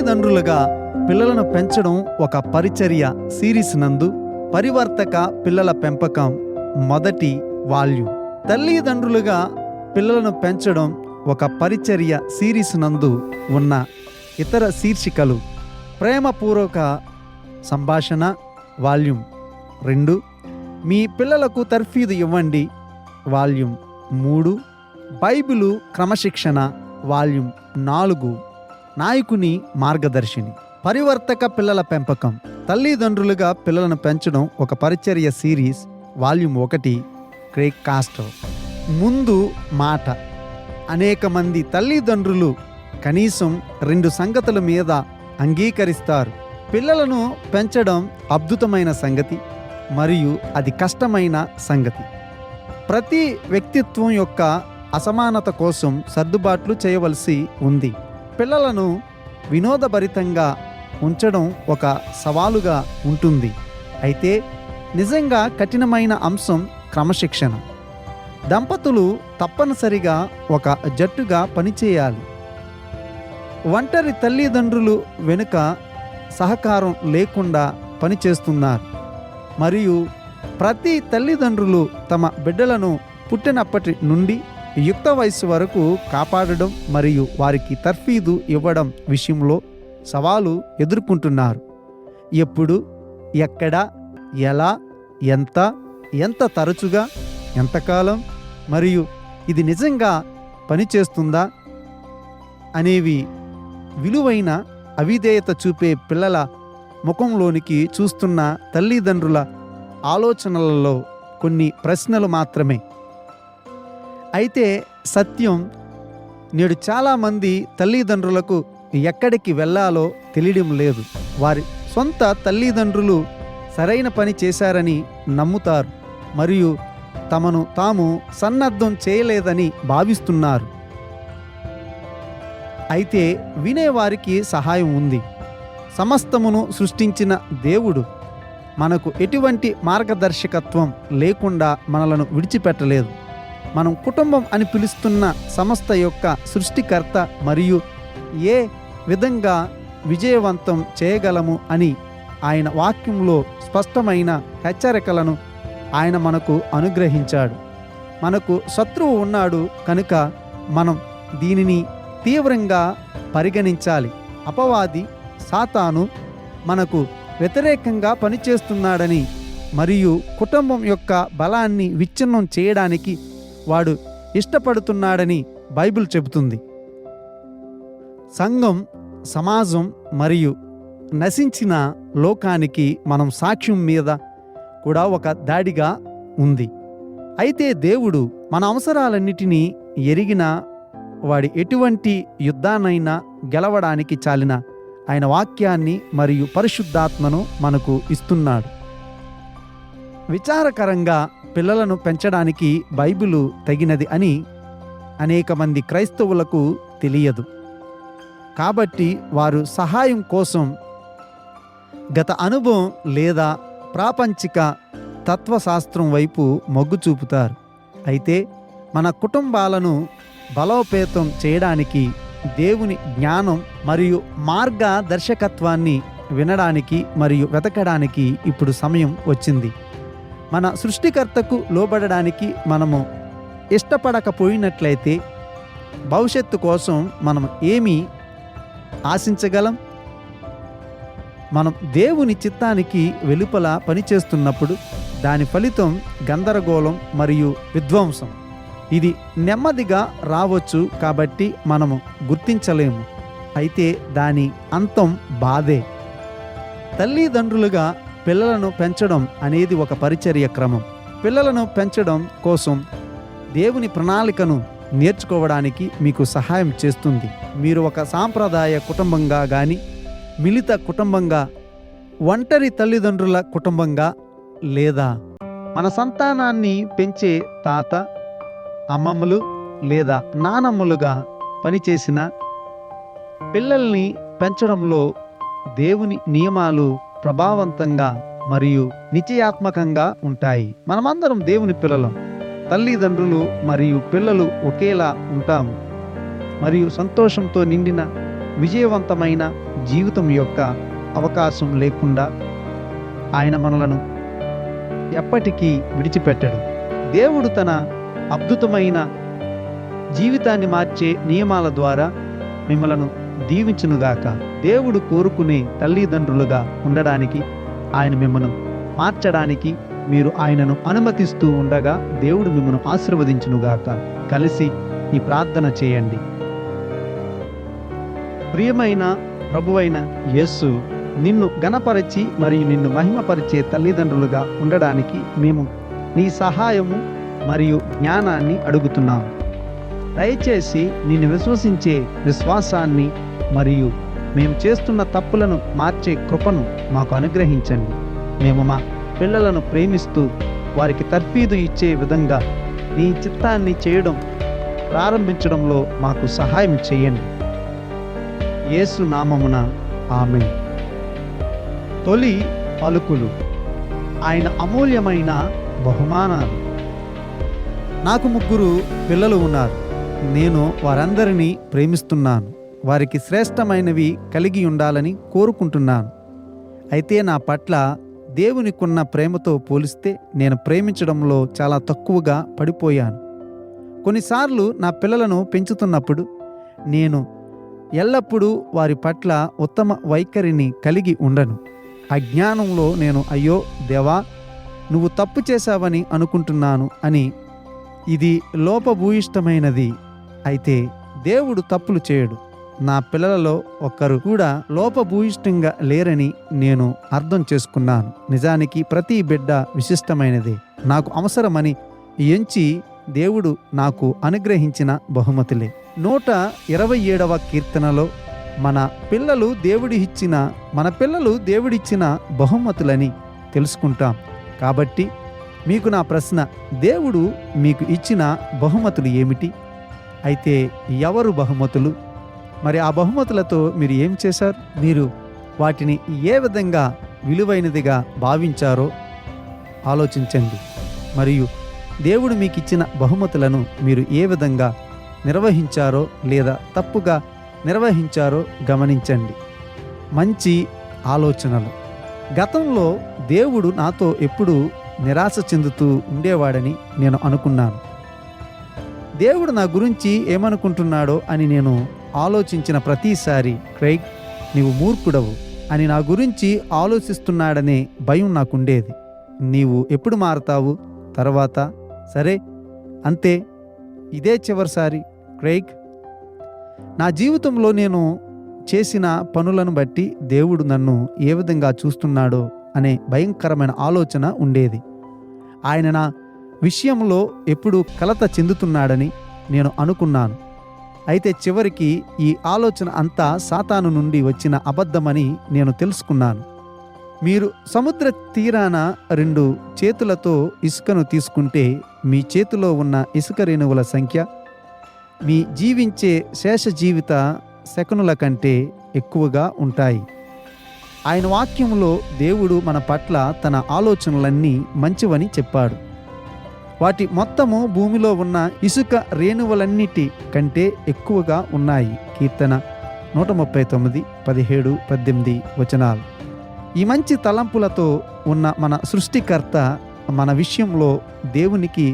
తల్లిదండ్రులుగా పిల్లలను పెంచడం ఒక పరిచర్య సిరీస్ నందు పరివర్తక పిల్లల పెంపకం మొదటి వాల్యూమ్. తల్లిదండ్రులుగా పిల్లలను పెంచడం ఒక పరిచర్య సిరీస్ నందు ఉన్న ఇతర శీర్షికలు: ప్రేమపూర్వక సంభాషణ వాల్యూమ్ 2, మీ పిల్లలకు తర్ఫీదు ఇవ్వండి వాల్యూమ్ 3, బైబిలు క్రమశిక్షణ వాల్యూమ్ 4, నాయకుని మార్గదర్శిని. పరివర్తక పిల్లల పెంపకం. తల్లిదండ్రులుగా పిల్లలను పెంచడం ఒక పరిచర్య సిరీస్ వాల్యూమ్ 1, క్రేగ్ కాస్టర్. ముందు మాట. అనేక మంది తల్లిదండ్రులు కనీసం 2 సంగతుల మీద అంగీకరిస్తారు: పిల్లలను పెంచడం అద్భుతమైన సంగతి మరియు అది కష్టమైన సంగతి. ప్రతి వ్యక్తిత్వం యొక్క అసమానత కోసం సర్దుబాట్లు చేయవలసి ఉంది. పిల్లలను వినోదభరితంగా ఉంచడం ఒక సవాలుగా ఉంటుంది. అయితే నిజంగా కఠినమైన అంశం క్రమశిక్షణ. దంపతులు తప్పనిసరిగా ఒక జట్టుగా పనిచేయాలి. ఒంటరి తల్లిదండ్రులు వెనుక సహకారం లేకుండా పనిచేస్తున్నారు మరియు ప్రతి తల్లిదండ్రులు తమ బిడ్డలను పుట్టినప్పటి నుండి యుక్త వయస్సు వరకు కాపాడడం మరియు వారికి తర్ఫీదు ఇవ్వడం విషయంలో సవాలు ఎదుర్కొంటున్నారు. ఎప్పుడు, ఎక్కడ, ఎలా, ఎంత తరచుగా, ఎంతకాలం మరియు ఇది నిజంగా పనిచేస్తుందా అనేవి విలువైన అవిధేయత చూపే పిల్లల ముఖంలోనికి చూస్తున్న తల్లిదండ్రుల ఆలోచనలలో కొన్ని ప్రశ్నలు మాత్రమే. అయితే సత్యం, నేడు చాలామంది తల్లిదండ్రులకు ఎక్కడికి వెళ్ళాలో తెలియడం లేదు. వారి సొంత తల్లిదండ్రులు సరైన పని చేశారని నమ్ముతారు మరియు తమను తాము సన్నద్ధం చేయలేదని భావిస్తున్నారు. అయితే వినేవారికి సహాయం ఉంది. సమస్తమును సృష్టించిన దేవుడు మనకు ఎటువంటి మార్గదర్శకత్వం లేకుండా మనలను విడిచిపెట్టలేదు. మనం కుటుంబం అని పిలుస్తున్న సంస్థ యొక్క సృష్టికర్త మరియు ఏ విధంగా విజయవంతం చేయగలము అని ఆయన వాక్యంలో స్పష్టమైన హెచ్చరికలను ఆయన మనకు అనుగ్రహించాడు. మనకు శత్రువు ఉన్నాడు కనుక మనం దీనిని తీవ్రంగా పరిగణించాలి. అపవాది సాతాను మనకు వ్యతిరేకంగా పనిచేస్తున్నాడని మరియు కుటుంబం యొక్క బలాన్ని విచ్ఛిన్నం చేయడానికి వాడు ఇష్టపడుతున్నాడని బైబిల్ చెబుతుంది. సంఘం, సమాజం మరియు నశించిన లోకానికి మనం సాక్ష్యం మీద కూడా ఒక దాడిగా ఉంది. అయితే దేవుడు మన అవసరాలన్నిటినీ ఎరిగిన వాడి ఎటువంటి యుద్ధాన్నైనా గెలవడానికి చాలిన ఆయన వాక్యాన్ని మరియు పరిశుద్ధాత్మను మనకు ఇస్తున్నాడు. విచారకరంగా పిల్లలను పెంచడానికి బైబిలు తగినది అని అనేక మంది క్రైస్తవులకు తెలియదు. కాబట్టి వారు సహాయం కోసం గత అనుభవం లేదా ప్రాపంచిక తత్వశాస్త్రం వైపు మొగ్గు చూపుతారు. అయితే మన కుటుంబాలను బలోపేతం చేయడానికి దేవుని జ్ఞానం మరియు మార్గదర్శకత్వాన్ని వినడానికి మరియు వెతకడానికి ఇప్పుడు సమయం వచ్చింది. మన సృష్టికర్తకు లోబడడానికి మనము ఇష్టపడకపోయినట్లయితే భవిష్యత్తు కోసం మనం ఏమి ఆశించగలం? మనం దేవుని చిత్తానికి వెలుపల పనిచేస్తున్నప్పుడు దాని ఫలితం గందరగోళం మరియు విధ్వంసం. ఇది నెమ్మదిగా రావచ్చు కాబట్టి మనము గుర్తించలేము. అయితే దాని అంతం బాధే. తల్లిదండ్రులుగా పిల్లలను పెంచడం అనేది ఒక పరిచర్య క్రమం. పిల్లలను పెంచడం కోసం దేవుని ప్రణాళికను నేర్చుకోవడానికి మీకు సహాయం చేస్తుంది. మీరు ఒక సాంప్రదాయ కుటుంబంగా కానీ, మిళిత కుటుంబంగా, ఒంటరి తల్లిదండ్రుల కుటుంబంగా, లేదా మన సంతానాన్ని పెంచే తాత, అమ్మమ్మలు లేదా నానమ్మలుగా పనిచేసిన పిల్లల్ని పెంచడంలో దేవుని నియమాలు ప్రభావవంతంగా మరియు నిశ్చయాత్మకంగా ఉంటాయి. మనమందరం దేవుని పిల్లలం. తల్లిదండ్రులు మరియు పిల్లలు ఒకేలా ఉంటాము మరియు సంతోషంతో నిండిన విజయవంతమైన జీవితం యొక్క అవకాశం లేకుండా ఆయన మనలను ఎప్పటికీ విడిచిపెట్టడు. దేవుడు తన అద్భుతమైన జీవితాన్ని మార్చే నియమాల ద్వారా మిమ్మలను దీవించునుగాక. దేవుడు కోరుకునే తల్లిదండ్రులుగా ఉండడానికి, ఆయన మిమ్మల్ని మార్చడానికి మీరు ఆయనను అనుమతిస్తూ ఉండగా దేవుడు మిమ్మల్ని ఆశీర్వదించునుగాక. కలిసి ఈ ప్రార్థన చేయండి. ప్రియమైన ప్రభువైన యేసు, నిన్ను గణపరచి మరియు నిన్ను మహిమపరిచే తల్లిదండ్రులుగా ఉండడానికి మేము నీ సహాయము మరియు జ్ఞానాన్ని అడుగుతున్నాము. దయచేసి నిన్ను విశ్వసించే విశ్వాసాన్ని మరియు మేము చేస్తున్న తప్పులను మార్చే కృపను మాకు అనుగ్రహించండి. మేము మా పిల్లలను ప్రేమిస్తూ వారికి తర్ఫీదు ఇచ్చే విధంగా నీ చిత్తాన్ని చేయడం ప్రారంభించడంలో మాకు సహాయం చేయండి. యేసు నామమున ఆమేన్. తొలి పలుకులు, ఆయన అమూల్యమైన బహుమానాలు. నాకు 3 పిల్లలు ఉన్నారు. నేను వారందరినీ ప్రేమిస్తున్నాను. వారికి శ్రేష్టమైనవి కలిగి ఉండాలని కోరుకుంటున్నాను. అయితే నా పట్ల దేవునికున్న ప్రేమతో పోలిస్తే నేను ప్రేమించడంలో చాలా తక్కువగా పడిపోయాను. కొన్నిసార్లు నా పిల్లలను పెంచుతున్నప్పుడు నేను ఎల్లప్పుడూ వారి పట్ల ఉత్తమ వైఖరిని కలిగి ఉండను. అజ్ఞానంలో నేను అయ్యో దేవా, నువ్వు తప్పు చేశావని అనుకుంటున్నాను అని. ఇది లోపభూయిష్టమైనది. అయితే దేవుడు తప్పులు చేయడు. నా పిల్లలలో ఒక్కరు కూడా లోపభూయిష్టంగా లేరని నేను అర్థం చేసుకున్నాను. నిజానికి ప్రతి బిడ్డ విశిష్టమైనదే, నాకు అవసరమని ఎంచి దేవుడు నాకు అనుగ్రహించిన బహుమతులే. 127వ కీర్తనలో మన పిల్లలు దేవుడిచ్చిన బహుమతులని తెలుసుకుంటాం. కాబట్టి మీకు నా ప్రశ్న, దేవుడు మీకు ఇచ్చిన బహుమతులు ఏమిటి? అయితే ఎవరు బహుమతులు? మరి ఆ బహుమతులతో మీరు ఏం చేశారు? మీరు వాటిని ఏ విధంగా విలువైనదిగా భావించారో ఆలోచించండి. మరియు దేవుడు మీకు ఇచ్చిన బహుమతులను మీరు ఏ విధంగా నిర్వహించారో లేదా తప్పుగా నిర్వహించారో గమనించండి. మంచి ఆలోచనలు. గతంలో దేవుడు నాతో ఎప్పుడూ నిరాశ చెందుతూ ఉండేవాడని నేను అనుకున్నాను. దేవుడు నా గురించి ఏమనుకుంటున్నాడో అని నేను ఆలోచించిన ప్రతిసారి, క్రైగ్, నీవు మూర్ఖుడవు అని నా గురించి ఆలోచిస్తున్నాడనే భయం నాకుండేది. నీవు ఎప్పుడు మారతావు? తర్వాత సరే, అంతే, ఇదే చివరిసారి, క్రైగ్. నా జీవితంలో నేను చేసిన పనులను బట్టి దేవుడు నన్ను ఏ విధంగా చూస్తున్నాడో అనే భయంకరమైన ఆలోచన ఉండేది. ఆయన నా విషయంలో ఎప్పుడు కలత చెందుతున్నాడని నేను అనుకున్నాను. అయితే చివరికి ఈ ఆలోచన అంతా సాతాను నుండి వచ్చిన అబద్ధమని నేను తెలుసుకున్నాను. మీరు సముద్ర తీరాన 2 చేతులతో ఇసుకను తీసుకుంటే మీ చేతిలో ఉన్న ఇసుక రేణువుల సంఖ్య మీ జీవించే శేష జీవిత సెకనుల కంటే ఎక్కువగా ఉంటాయి. ఆయన వాక్యంలో దేవుడు మన పట్ల తన ఆలోచనలన్నీ మంచివని చెప్పాడు. వాటి మొత్తము భూమిలో ఉన్న ఇసుక రేణువులన్నిటి కంటే ఎక్కువగా ఉన్నాయి. కీర్తన 139, 17, 18 వచనాలు. ఈ మంచి తలంపులతో ఉన్న మన సృష్టికర్త మన విషయంలో దేవునికి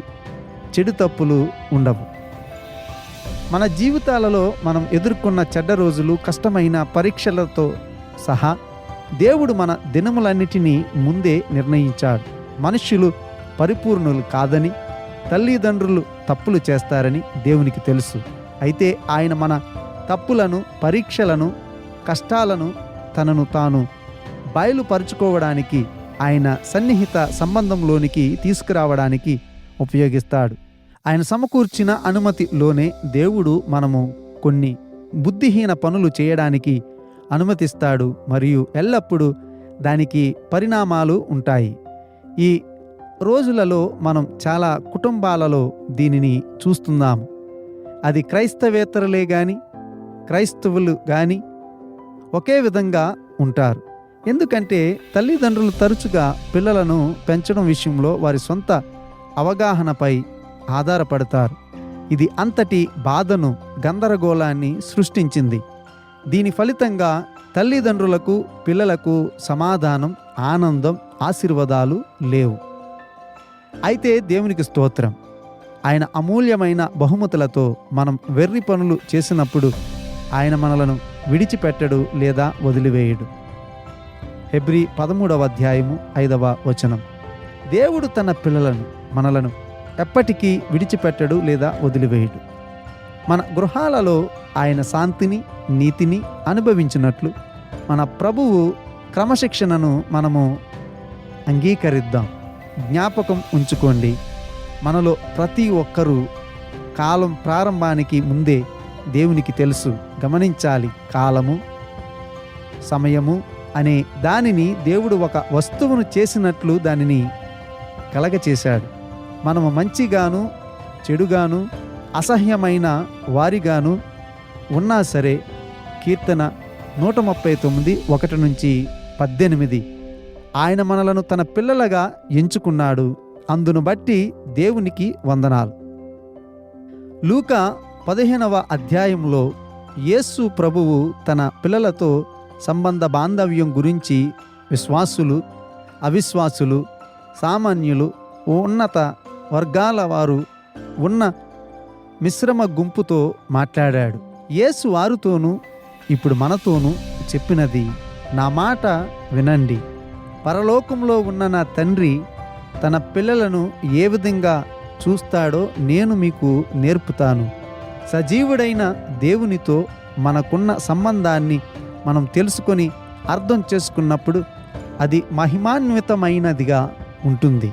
చెడు తప్పులు ఉండవు. మన జీవితాలలో మనం ఎదుర్కొన్న చెడ్డ రోజులు, కష్టమైన పరీక్షలతో సహా దేవుడు మన దినములన్నిటినీ ముందే నిర్ణయించాడు. మనుష్యులు పరిపూర్ణులు కాదని, తల్లిదండ్రులు తప్పులు చేస్తారని దేవునికి తెలుసు. అయితే ఆయన మన తప్పులను, పరీక్షలను, కష్టాలను తనను తాను బయలుపరుచుకోవడానికి, ఆయన సన్నిహిత సంబంధంలోనికి తీసుకురావడానికి ఉపయోగిస్తాడు. ఆయన సమకూర్చిన అనుమతిలోనే దేవుడు మనము కొన్ని బుద్ధిహీన పనులు చేయడానికి అనుమతిస్తాడు మరియు ఎల్లప్పుడూ దానికి పరిణామాలు ఉంటాయి. ఈ రోజులలో మనం చాలా కుటుంబాలలో దీనిని చూస్తున్నాము. అది క్రైస్తవేతరులే గాని క్రైస్తవులు గాని ఒకే విధంగా ఉంటారు. ఎందుకంటే తల్లిదండ్రులు తరచుగా పిల్లలను పెంచడం విషయంలో వారి సొంత అవగాహనపై ఆధారపడతారు. ఇది అంతటి బాధను, గందరగోళాన్ని సృష్టించింది. దీని ఫలితంగా తల్లిదండ్రులకు పిల్లలకు సమాధానం, ఆనందం, ఆశీర్వాదాలు లేవు. అయితే దేవునికి స్తోత్రం, ఆయన అమూల్యమైన బహుమతులతో మనం వెర్రి పనులు చేసినప్పుడు ఆయన మనలను విడిచిపెట్టడు లేదా వదిలివేయడు. హెబ్రీ 13వ అధ్యాయము 5వ వచనం. దేవుడు తన పిల్లలను, మనలను ఎప్పటికీ విడిచిపెట్టడు లేదా వదిలివేయడు. మన గృహాలలో ఆయన శాంతిని, నీతిని అనుభవించినట్లు మన ప్రభువు క్రమశిక్షణను మనము అంగీకరిద్దాం. జ్ఞాపకం ఉంచుకోండి, మనలో ప్రతి ఒక్కరూ కాలం ప్రారంభానికి ముందే దేవునికి తెలుసు. గమనించాలి, కాలము, సమయము అనే దానిని దేవుడు ఒక వస్తువును చేసినట్లు దానిని కలగచేశాడు. మనము మంచిగాను చెడుగాను అసహ్యమైన వారిగాను ఉన్నా సరే, కీర్తన 139:1-18 ఆయన మనలను తన పిల్లలుగా ఎంచుకున్నాడు. అందును బట్టి దేవునికి వందనాలు. లూకా 15వ అధ్యాయంలో యేసు ప్రభువు తన పిల్లలతో సంబంధ బాంధవ్యం గురించి విశ్వాసులు, అవిశ్వాసులు, సామాన్యులు, ఉన్నత వర్గాల వారు ఉన్న మిశ్రమ గుంపుతో మాట్లాడాడు. యేసు వారితోనూ ఇప్పుడు మనతోనూ చెప్పినది, నా మాట వినండి. పరలోకంలో ఉన్న నా తండ్రి తన పిల్లలను ఏ విధంగా చూస్తాడో నేను మీకు నేర్పుతాను. సజీవుడైన దేవునితో మనకున్న సంబంధాన్ని మనం తెలుసుకొని అర్థం చేసుకున్నప్పుడు అది మహిమాన్వితమైనదిగా ఉంటుంది.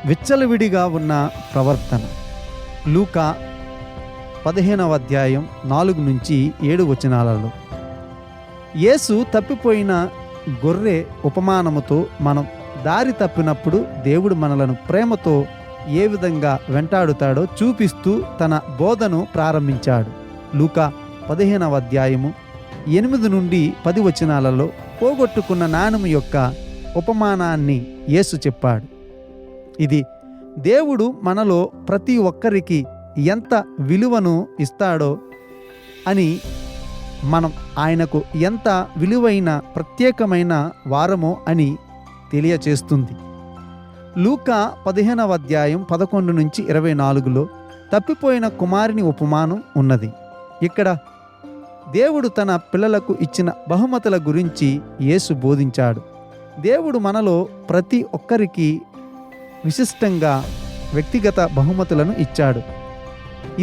విచ్చలవిడిగా ఉన్న ప్రవర్తన. లూకా 15వ అధ్యాయం 4-7 వచనాలలో యేసు తప్పిపోయిన గొర్రె ఉపమానముతో మనం దారి తప్పినప్పుడు దేవుడు మనలను ప్రేమతో ఏ విధంగా వెంటాడుతాడో చూపిస్తూ తన బోధను ప్రారంభించాడు. లూకా 15వ అధ్యాయము 8-10 వచనాలలో పోగొట్టుకున్న నాణెము యొక్క ఉపమానాన్ని యేసు చెప్పాడు. ఇది దేవుడు మనలో ప్రతి ఒక్కరికి ఎంత విలువను ఇస్తాడో అని, మనం ఆయనకు ఎంత విలువైన ప్రత్యేకమైన వారమో అని తెలియచేస్తుంది. లూకా 15వ అధ్యాయం 11-24లో తప్పిపోయిన కుమారుని ఉపమానం ఉన్నది. ఇక్కడ దేవుడు తన పిల్లలకు ఇచ్చిన బహుమతుల గురించి యేసు బోధించాడు. దేవుడు మనలో ప్రతి ఒక్కరికి విశిష్టంగా వ్యక్తిగత బహుమతులను ఇచ్చాడు.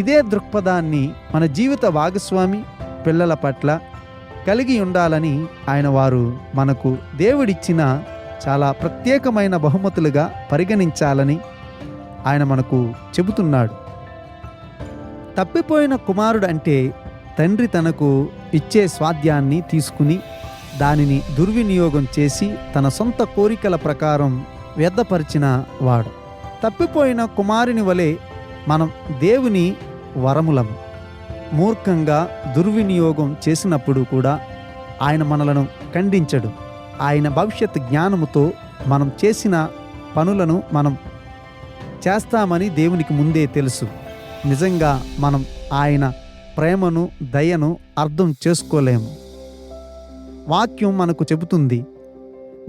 ఇదే దృక్పథాన్ని మన జీవిత భాగస్వామి పిల్లల పట్ల కలిగి ఉండాలని ఆయన వారు మనకు దేవుడిచ్చిన చాలా ప్రత్యేకమైన బహుమతులుగా పరిగణించాలని ఆయన మనకు చెబుతున్నాడు. తప్పిపోయిన కుమారుడు అంటే తండ్రి తనకు ఇచ్చే స్వాధ్యాన్ని తీసుకుని దానిని దుర్వినియోగం చేసి తన సొంత కోరికల ప్రకారం వ్యర్థపరిచిన వాడు. తప్పిపోయిన కుమారుని వలె మనం దేవుని వరములము. మూర్ఖంగా దుర్వినియోగం చేసినప్పుడు కూడా ఆయన మనలను ఖండించడు. ఆయన భవిష్యత్ జ్ఞానముతో మనం చేసిన పనులను మనం చేస్తామని దేవునికి ముందే తెలుసు. నిజంగా మనం ఆయన ప్రేమను, దయను అర్థం చేసుకోలేము. వాక్యం మనకు చెబుతుంది,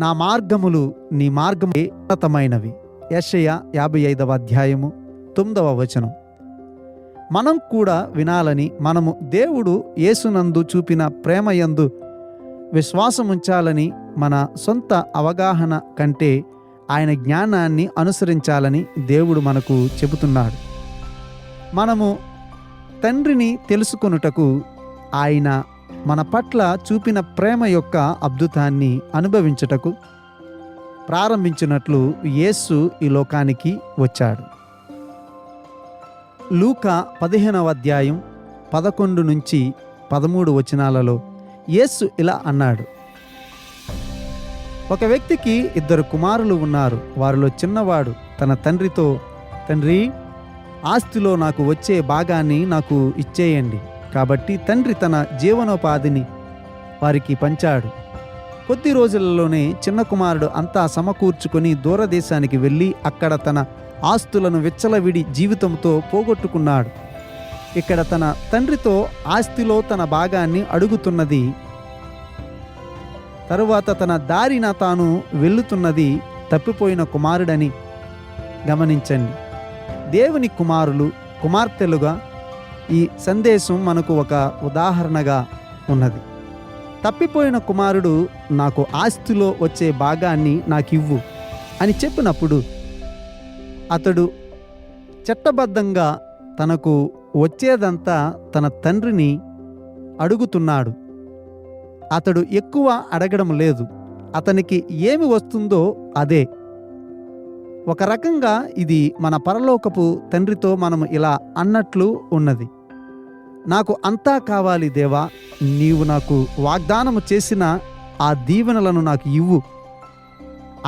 నా మార్గములు నీ మార్గమే ఉన్నతమైనవి. యెషయా 55వ అధ్యాయము 9వ వచనం. మనం కూడా వినాలని, మనము దేవుడు యేసునందు చూపిన ప్రేమయందు విశ్వాసముంచాలని, మన సొంత అవగాహన కంటే ఆయన జ్ఞానాన్ని అనుసరించాలని దేవుడు మనకు చెబుతున్నాడు. మనము తండ్రిని తెలుసుకొనుటకు ఆయన మన పట్ల చూపిన ప్రేమ యొక్క అద్భుతాన్ని అనుభవించుటకు ప్రారంభించినట్లు యేసు ఈ లోకానికి వచ్చాడు. లూకా 15వ అధ్యాయం 11-13 వచనాలలో యేసు ఇలా అన్నాడు, ఒక వ్యక్తికి 2 కుమారులు ఉన్నారు. వారిలో చిన్నవాడు తన తండ్రితో, తండ్రి, ఆస్తిలో నాకు వచ్చే భాగాన్ని నాకు ఇచ్చేయండి. కాబట్టి తండ్రి తన జీవనోపాధిని వారికి పంచాడు. కొద్ది రోజులలోనే చిన్న కుమారుడు అంతా సమకూర్చుకొని దూరదేశానికి వెళ్ళి అక్కడ తన ఆస్తులను విచ్చలవిడి జీవితంతో పోగొట్టుకున్నాడు. ఇక్కడ తన తండ్రితో ఆస్తిలో తన భాగాన్ని అడుగుతున్నది తరువాత తన దారిన తాను వెళ్ళుతున్నది తప్పిపోయిన కుమారుడని గమనించండి. దేవుని కుమారులు, కుమార్తెలుగా ఈ సందేశం మనకు ఒక ఉదాహరణగా ఉన్నది. తప్పిపోయిన కుమారుడు నాకు ఆస్తిలో వచ్చే భాగాన్ని నాకివ్వు అని చెప్పినప్పుడు అతడు చట్టబద్ధంగా తనకు వచ్చేదంతా తన తండ్రిని అడుగుతున్నాడు. అతడు ఎక్కువ అడగడం లేదు. అతనికి ఏమి వస్తుందో అదే. ఒక రకంగా ఇది మన పరలోకపు తండ్రితో మనం ఇలా అన్నట్లు ఉన్నది. నాకు అంతా కావాలి దేవా, నీవు నాకు వాగ్దానము చేసిన ఆ దీవెనలను నాకు ఇవ్వు.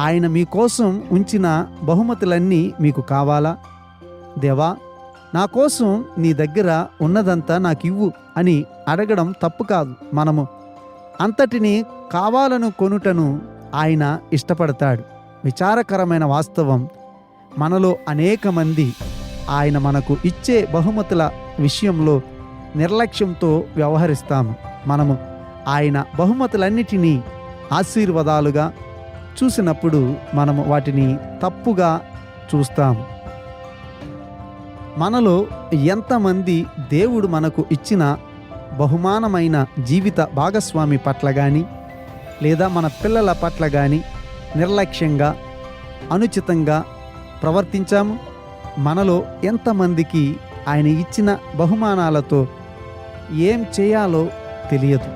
ఆయన మీకోసం ఉంచిన బహుమతులన్నీ మీకు కావాలా? దేవా, నా కోసం నీ దగ్గర ఉన్నదంతా నాకు ఇవ్వు అని అడగడం తప్పు కాదు. మనము అంతటిని కావాలను కొనుటను ఆయన ఇష్టపడతాడు. విచారకరమైన వాస్తవం, మనలో అనేక మంది ఆయన మనకు ఇచ్చే బహుమతుల విషయంలో నిర్లక్ష్యంతో వ్యవహరిస్తాము. మనము ఆయన బహుమతులన్నిటినీ ఆశీర్వాదాలుగా చూసినప్పుడు మనము వాటిని తప్పుగా చూస్తాము. మనలో ఎంతమంది దేవుడు మనకు ఇచ్చిన బహుమానమైన జీవిత భాగస్వామి పట్ల కానీ లేదా మన పిల్లల పట్ల కానీ నిర్లక్ష్యంగా, అనుచితంగా ప్రవర్తించాము? మనలో ఎంతమందికి ఆయన ఇచ్చిన బహుమానాలతో ఏం చేయాలో తెలియదు?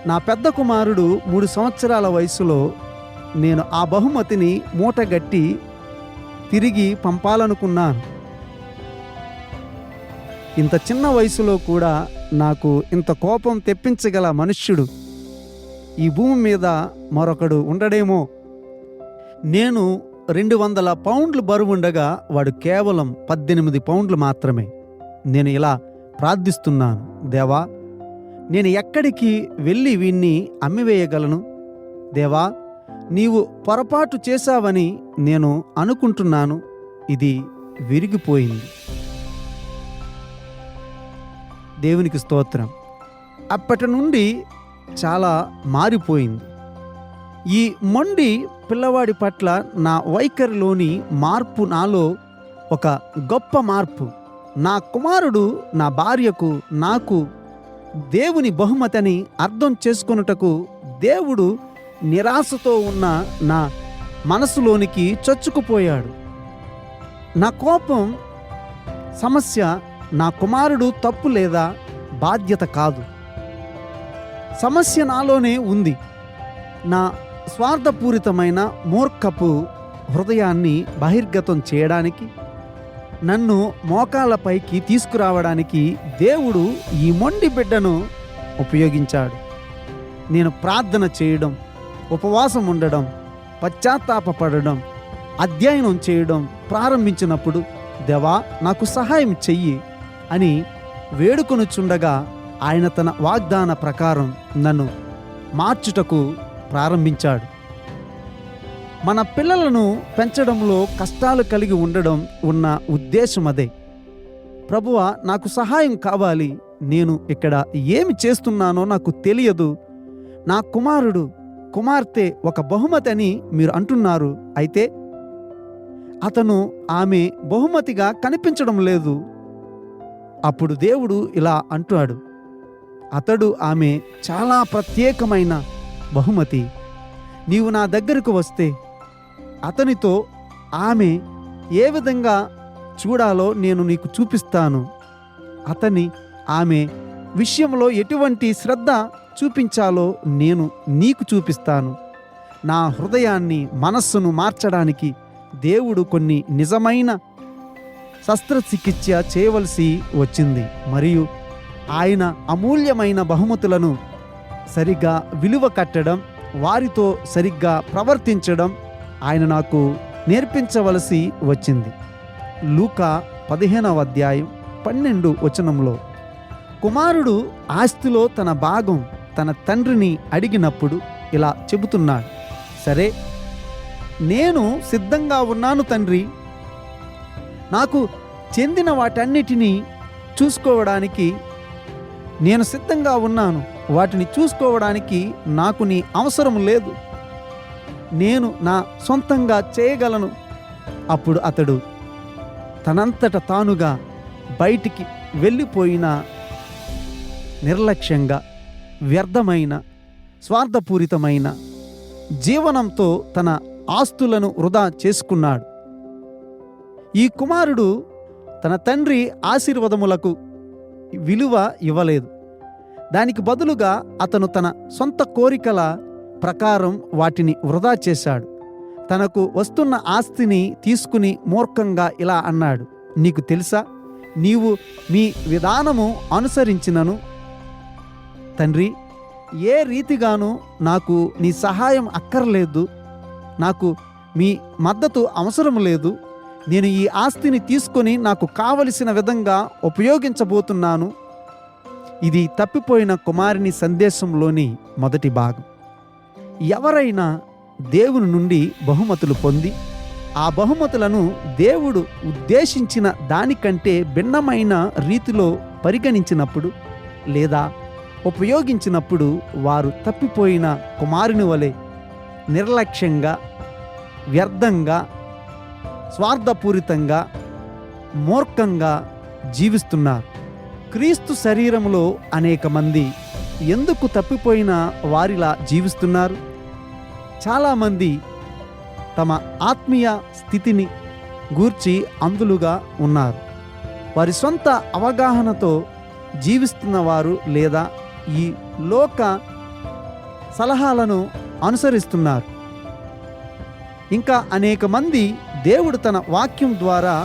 నా పెద్ద కుమారుడు 3 సంవత్సరాల వయసులో నేను ఆ బహుమతిని మూటగట్టి తిరిగి పంపాలనుకున్నాను. ఇంత చిన్న వయసులో కూడా నాకు ఇంత కోపం తెప్పించగల మనుష్యుడు ఈ భూమి మీద మరొకడు ఉండడేమో. నేను 200 పౌండ్లు బరువుండగా వాడు కేవలం 18 పౌండ్లు మాత్రమే. నేను ఇలా ప్రార్థిస్తున్నాను, దేవా, నేను ఎక్కడికి వెళ్ళి వీణ్ణి అమ్మివేయగలను? దేవా, నీవు పొరపాటు చేశావని నేను అనుకుంటున్నాను. ఇది విరిగిపోయింది. దేవునికి స్తోత్రం. అప్పటి నుండి చాలా మారిపోయింది. ఈ మొండి పిల్లవాడి పట్ల నా వైఖరిలోని మార్పు నాలో ఒక గొప్ప మార్పు. నా కుమారుడు నా భార్యకు, నాకు దేవుని బహుమతిని అర్థం చేసుకొనుటకు దేవుడు నిరాశతో ఉన్న నా మనసులోనికి చొచ్చుకుపోయాడు. నా కోపం సమస్య నా కుమారుడు తప్పు లేదా బాధ్యత కాదు. సమస్య నాలోనే ఉంది. నా స్వార్థపూరితమైన మూర్ఖపు హృదయాన్ని బహిర్గతం చేయడానికి, నన్ను మోకాళ్ళపైకి తీసుకురావడానికి దేవుడు ఈ మొండి బిడ్డను ఉపయోగించాడు. నేను ప్రార్థన చేయడం, ఉపవాసం ఉండడం, పశ్చాత్తాపపడడం, అధ్యయనం చేయడం ప్రారంభించినప్పుడు, దేవా, నాకు సహాయం చెయ్యి అని వేడుకొనుచుండగా ఆయన తన వాగ్దాన ప్రకారం నన్ను మార్చుటకు ప్రారంభించాడు. మన పిల్లలను పెంచడంలో కష్టాలు కలిగి ఉండడం ఉన్న ఉద్దేశం అదే. ప్రభువా, నాకు సహాయం కావాలి. నేను ఇక్కడ ఏమి చేస్తున్నానో నాకు తెలియదు. నా కుమారుడు, కుమార్తె ఒక బహుమతి అని మీరు అంటున్నారు. అయితే అతను, ఆమె బహుమతిగా కనిపించడం లేదు. అప్పుడు దేవుడు ఇలా అంటాడు, అతడు, ఆమె చాలా ప్రత్యేకమైన బహుమతి. నీవు నా దగ్గరకు వస్తే అతనితో ఆమె ఏ విధంగా చూడాలో నేను నీకు చూపిస్తాను. అతని, ఆమె విషయంలో ఎటువంటి శ్రద్ధ చూపించాలో నేను నీకు చూపిస్తాను. నా హృదయాన్ని, మనస్సును మార్చడానికి దేవుడు కొన్ని నిజమైన శస్త్రచికిత్స చేయవలసి వచ్చింది. మరియు ఆయన అమూల్యమైన బహుమతులను సరిగ్గా విలువ కట్టడం, వారితో సరిగ్గా ప్రవర్తించడం ఆయన నాకు నేర్పించవలసి వచ్చింది. లూకా 15వ అధ్యాయం 12 వచనంలో కుమారుడు ఆస్తిలో తన భాగం తన తండ్రిని అడిగినప్పుడు ఇలా చెబుతున్నాడు, సరే, నేను సిద్ధంగా ఉన్నాను తండ్రి. నాకు చెందిన వాటన్నిటినీ చూసుకోవడానికి నేను సిద్ధంగా ఉన్నాను. వాటిని చూసుకోవడానికి నాకు నీ అవసరం లేదు, నేను నా సొంతంగా చేయగలను. అప్పుడు అతడు తనంతట తానుగా బయటికి వెళ్ళిపోయిన నిర్లక్ష్యంగా వ్యర్థమైన స్వార్థపూరితమైన జీవనంతో తన ఆస్తులను వృధా చేసుకున్నాడు. ఈ కుమారుడు తన తండ్రి ఆశీర్వాదములకు విలువ ఇవ్వలేదు. దానికి బదులుగా అతను తన సొంత కోరికల ప్రకారం వాటిని వృధా చేశాడు. తనకు వస్తున్న ఆస్తిని తీసుకుని మూర్ఖంగా ఇలా అన్నాడు, నీకు తెలుసా, నీవు మీ విధానము అనుసరించినను తండ్రి, ఏ రీతిగానూ నాకు నీ సహాయం అక్కర్లేదు, నాకు మీ మద్దతు అవసరం లేదు. నేను ఈ ఆస్తిని తీసుకొని నాకు కావలసిన విధంగా ఉపయోగించబోతున్నాను. ఇది తప్పిపోయిన కుమారుని సందేశంలోని మొదటి భాగం. ఎవరైనా దేవుని నుండి బహుమతులు పొంది ఆ బహుమతులను దేవుడు ఉద్దేశించిన దానికంటే భిన్నమైన రీతిలో పరిగణించినప్పుడు లేదా ఉపయోగించినప్పుడు వారు తప్పిపోయిన కుమారుని వలె నిర్లక్ష్యంగా, వ్యర్థంగా, స్వార్థపూరితంగా, మూర్ఖంగా జీవిస్తున్నారు. క్రీస్తు శరీరంలో అనేక మంది ఎందుకు తప్పిపోయిన వారిలా జీవిస్తున్నారు? చాలామంది తమ ఆత్మీయ స్థితిని గూర్చి అందులుగా ఉన్నారు. వారి సొంత అవగాహనతో జీవిస్తున్నవారు లేదా ఈ లోక సలహాలను అనుసరిస్తున్నారు. ఇంకా అనేక మంది దేవుడు తన వాక్యం ద్వారా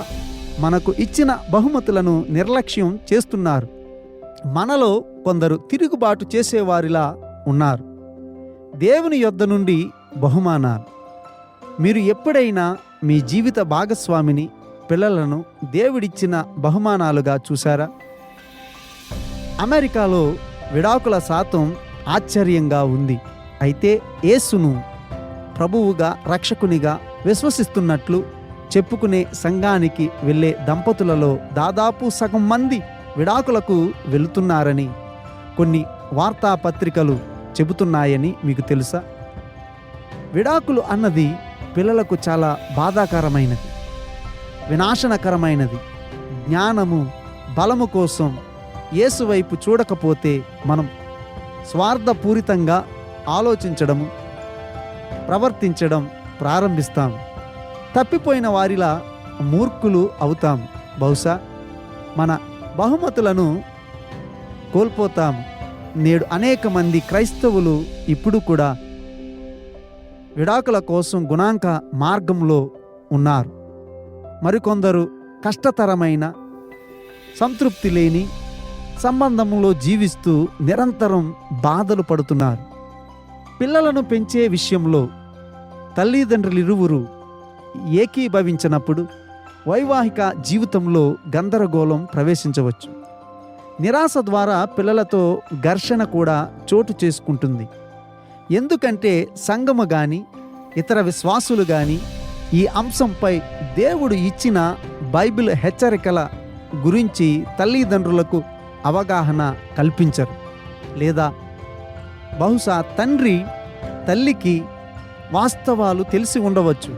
మనకు ఇచ్చిన బహుమతులను నిర్లక్ష్యం చేస్తున్నారు. మనలో కొందరు తిరుగుబాటు చేసేవారిలా ఉన్నారు. దేవుని యొద్ద నుండి బహుమానాలు. మీరు ఎప్పుడైనా మీ జీవిత భాగస్వామిని, పిల్లలను దేవుడిచ్చిన బహుమానాలుగా చూశారా? అమెరికాలో విడాకుల శాతం ఆశ్చర్యంగా ఉంది. అయితే యేసును ప్రభువుగా, రక్షకునిగా విశ్వసిస్తున్నట్లు చెప్పుకునే సంఘానికి వెళ్ళే దంపతులలో దాదాపు సగం మంది విడాకులకు వెళుతున్నారని కొన్ని వార్తాపత్రికలు చెబుతున్నాయని మీకు తెలుసా? విడాకులు అన్నది పిల్లలకు చాలా బాధాకరమైనది, వినాశనకరమైనది. జ్ఞానము, బలము కోసం యేసు వైపు చూడకపోతే మనం స్వార్థపూరితంగా ఆలోచించడము, ప్రవర్తించడం ప్రారంభిస్తాం. తప్పిపోయిన వారిలా మూర్ఖులు అవుతాం. బహుశా మన బహుమతులను కోల్పోతాము. నేడు అనేక మంది క్రైస్తవులు ఇప్పుడు కూడా విడాకుల కోసం గుణాంక మార్గంలో ఉన్నారు. మరికొందరు కష్టతరమైన, సంతృప్తి లేని సంబంధంలో జీవిస్తూ నిరంతరం బాధలు పడుతున్నారు. పిల్లలను పెంచే విషయంలో తల్లిదండ్రులిరువురు ఏకీభవించినప్పుడు వైవాహిక జీవితంలో గందరగోళం ప్రవేశించవచ్చు. నిరాశ ద్వారా పిల్లలతో ఘర్షణ కూడా చోటు చేసుకుంటుంది. ఎందుకంటే సంఘము కానీ ఇతర విశ్వాసులు కానీ ఈ అంశంపై దేవుడు ఇచ్చిన బైబిల్ హెచ్చరికల గురించి తల్లిదండ్రులకు అవగాహన కల్పించరు. లేదా బహుశా తండ్రి తల్లికి వాస్తవాలు తెలిసి ఉండవచ్చు,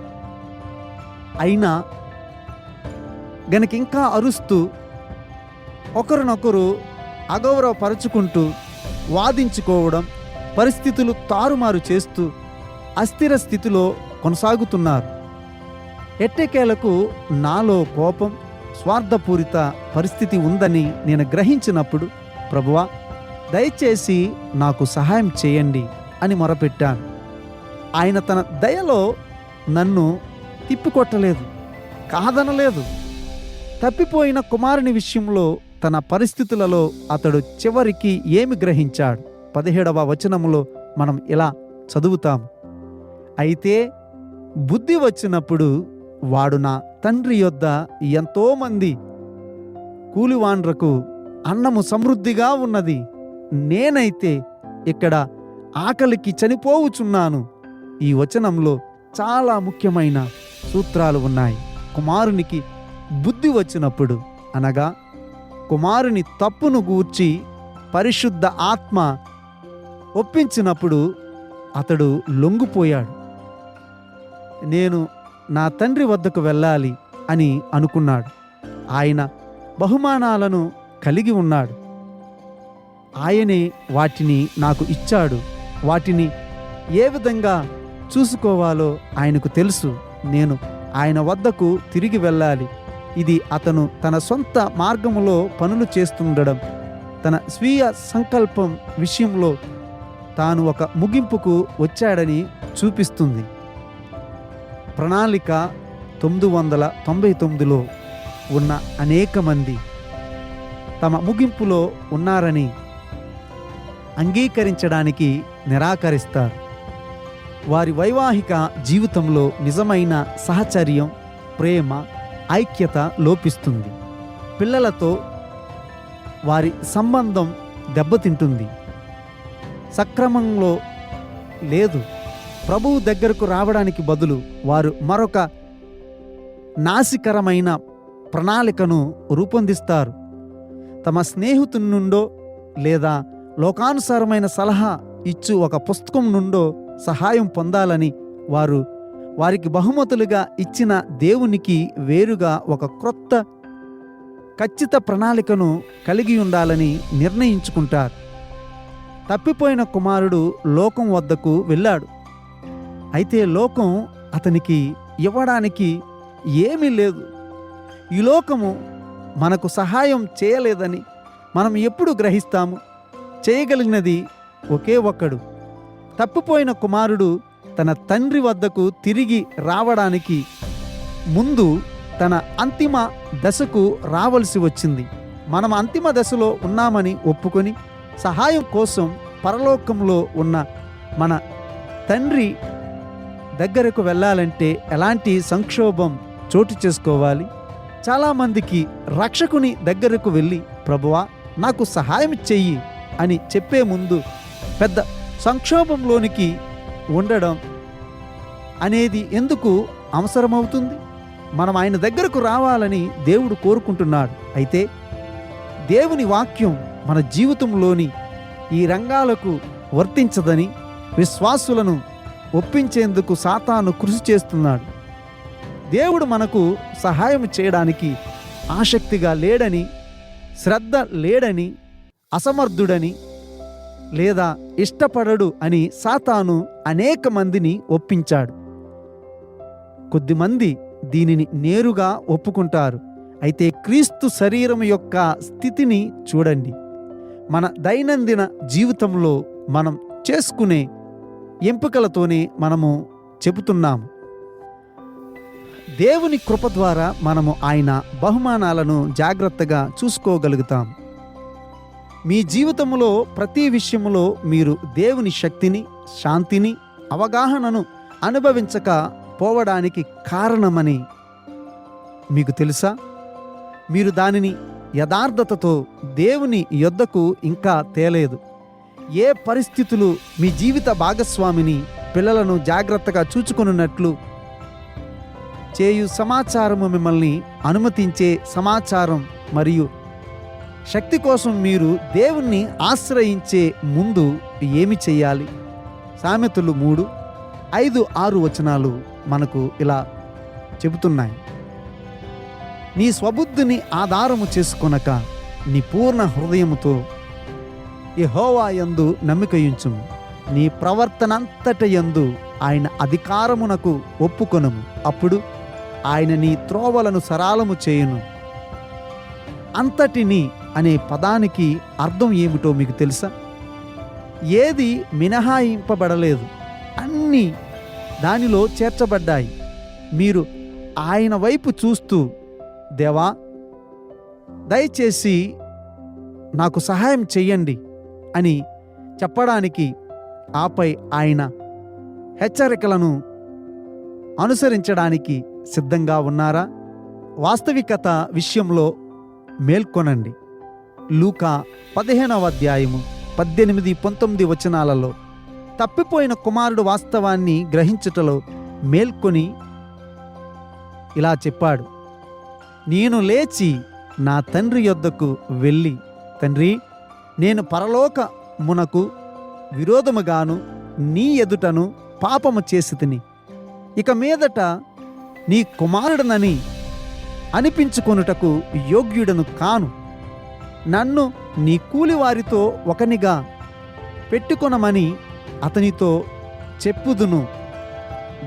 అయినా గనకింకా అరుస్తూ ఒకరినొకరు అగౌరవపరుచుకుంటూ వాదించుకోవడం, పరిస్థితులు తారుమారు చేస్తూ అస్థిర స్థితిలో కొనసాగుతున్నారు. ఎట్టకేలకు నాలో కోపం, స్వార్థపూరిత పరిస్థితి ఉందని నేను గ్రహించినప్పుడు, ప్రభువా దయచేసి నాకు సహాయం చేయండి అని మొరపెట్టాను. ఆయన తన దయలో నన్ను తిప్పికొట్టలేదు, కాదనలేదు. తప్పిపోయిన కుమారుని విషయంలో తన పరిస్థితులలో అతడు చివరికి ఏమి గ్రహించాడు? 17వ వచనములో మనం ఇలా చదువుతాం, అయితే బుద్ధి వచ్చినప్పుడు వాడు నా తండ్రి యొద్ద ఎంతోమంది కూలివాండ్రకు అన్నము సమృద్ధిగా ఉన్నది, నేనైతే ఇక్కడ ఆకలికి చనిపోవుచున్నాను. ఈ వచనంలో చాలా ముఖ్యమైన సూత్రాలు ఉన్నాయి. కుమారునికి బుద్ధి వచ్చినప్పుడు, అనగా కుమారుని తప్పును గూర్చి పరిశుద్ధ ఆత్మ ఒప్పించినప్పుడు అతడు లొంగిపోయాడు. నేను నా తండ్రి వద్దకు వెళ్ళాలి అని అనుకున్నాడు. ఆయన బహుమానాలను కలిగి ఉన్నాడు. ఆయనే వాటిని నాకు ఇచ్చాడు. వాటిని ఏ విధంగా చూసుకోవాలో ఆయనకు తెలుసు. నేను ఆయన వద్దకు తిరిగి వెళ్ళాలి. ఇది అతను తన సొంత మార్గములో పనులు చేస్తుండడం, తన స్వీయ సంకల్పం విషయంలో తాను ఒక ముగింపుకు వచ్చాడని చూపిస్తుంది. ప్రణాళిక 999లో ఉన్న అనేక మంది తమ ముగింపులో ఉన్నారని అంగీకరించడానికి నిరాకరిస్తారు. వారి వైవాహిక జీవితంలో నిజమైన సహచర్యం, ప్రేమ, ఐక్యత లోపిస్తుంది. పిల్లలతో వారి సంబంధం దెబ్బతింటుంది. సక్రమంలో లేదు. ప్రభువు దగ్గరకు రావడానికి బదులు వారు మరొక నాశకరమైన ప్రణాళికను రూపొందిస్తారు. తమ స్నేహితుని నుండో లేదా లోకానుసారమైన సలహా ఇచ్చు ఒక పుస్తకం నుండో సహాయం పొందాలని వారికి బహుమతులుగా ఇచ్చిన దేవునికి వేరుగా ఒక క్రొత్త ఖచ్చిత ప్రణాళికను కలిగి ఉండాలని నిర్ణయించుకుంటారు. తప్పిపోయిన కుమారుడు లోకం వద్దకు వెళ్ళాడు. అయితే లోకం అతనికి ఇవ్వడానికి ఏమీ లేదు. ఈ లోకము మనకు సహాయం చేయలేదని మనం ఎప్పుడు గ్రహిస్తాము? చేయగలిగినది ఒకే ఒక్కడు. తప్పిపోయిన కుమారుడు తన తండ్రి వద్దకు తిరిగి రావడానికి ముందు తన అంతిమ దశకు రావలసి వచ్చింది. మనం అంతిమ దశలో ఉన్నామని ఒప్పుకొని సహాయం కోసం పరలోకంలో ఉన్న మన తండ్రి దగ్గరకు వెళ్ళాలంటే ఎలాంటి సంక్షోభం చోటు చేసుకోవాలి? చాలామందికి రక్షకుని దగ్గరకు వెళ్ళి ప్రభువా నాకు సహాయం చెయ్యి అని చెప్పే ముందు పెద్ద సంక్షోభంలోనికి ఉండడం అనేది ఎందుకు అవసరమవుతుంది? మనం ఆయన దగ్గరకు రావాలని దేవుడు కోరుకుంటున్నాడు. అయితే దేవుని వాక్యం మన జీవితంలోని ఈ రంగాలకు వర్తించదని విశ్వాసులను ఒప్పించేందుకు సాతాను కృషి చేస్తున్నాడు. దేవుడు మనకు సహాయం చేయడానికి ఆసక్తిగా లేడని, శ్రద్ధ లేడని, అసమర్థుడని లేదా ఇష్టపడడు అని సాతాను అనేక మందిని ఒప్పించాడు. కొద్దిమంది దీనిని నేరుగా ఒప్పుకుంటారు. అయితే క్రీస్తు శరీరం యొక్క స్థితిని చూడండి. మన దైనందిన జీవితంలో మనం చేసుకునే ఎంపికలతోనే మనము చెబుతున్నాము. దేవుని కృప ద్వారా మనము ఆయన బహుమానాలను జాగ్రత్తగా చూసుకోగలుగుతాం. మీ జీవితంలో ప్రతి విషయంలో మీరు దేవుని శక్తిని, శాంతిని, అవగాహనను అనుభవించక పోవడానికి కారణమని మీకు తెలుసా? మీరు దానిని యథార్థతతో దేవుని యొద్దకు ఇంకా తేలేదు. ఏ పరిస్థితులు మీ జీవిత భాగస్వామిని, పిల్లలను జాగ్రత్తగా చూచుకొనున్నట్లు చేయు సమాచారము, మిమ్మల్ని అనుమతించే సమాచారం మరియు శక్తి కోసం మీరు దేవుణ్ణి ఆశ్రయించే ముందు ఏమి చేయాలి? సామెతలు 3:5-6 వచనాలు మనకు ఇలా చెబుతున్నాయి. నీ స్వబుద్ధిని ఆధారము చేసుకొనక నీ పూర్ణ హృదయముతో యెహోవా యందు నమ్మికయుంచుము. నీ ప్రవర్తనంతట యందు ఆయన అధికారమునకు ఒప్పుకొనుము. అప్పుడు ఆయన నీ త్రోవలను సరళము చేయును. అంతటిని అనే పదానికి అర్థం ఏమిటో మీకు తెలుసా? ఏది మినహాయింపబడలేదు, అన్నీ దానిలో చేర్చబడ్డాయి. మీరు ఆయన వైపు చూస్తూ దేవా దయచేసి నాకు సహాయం చెయ్యండి అని చెప్పడానికి, ఆపై ఆయన హెచ్చరికలను అనుసరించడానికి సిద్ధంగా ఉన్నారా? వాస్తవికత విషయంలో మేల్కొనండి. లూకా 15:18-19 వచనాలలో తప్పిపోయిన కుమారుడు వాస్తవాన్ని గ్రహించుటలో మేల్కొని ఇలా చెప్పాడు. నేను లేచి నా తండ్రి యొద్దకు వెళ్ళి, తండ్రి, నేను పరలోకమునకు విరోధముగాను నీ ఎదుటను పాపము చేసితిని. ఇక మీదట నీ కుమారుడనని అనిపించుకొనుటకు యోగ్యుడను కాను. నన్ను నీ కూలివారితో ఒకనిగా పెట్టుకొనమని అతనితో చెప్పుదును.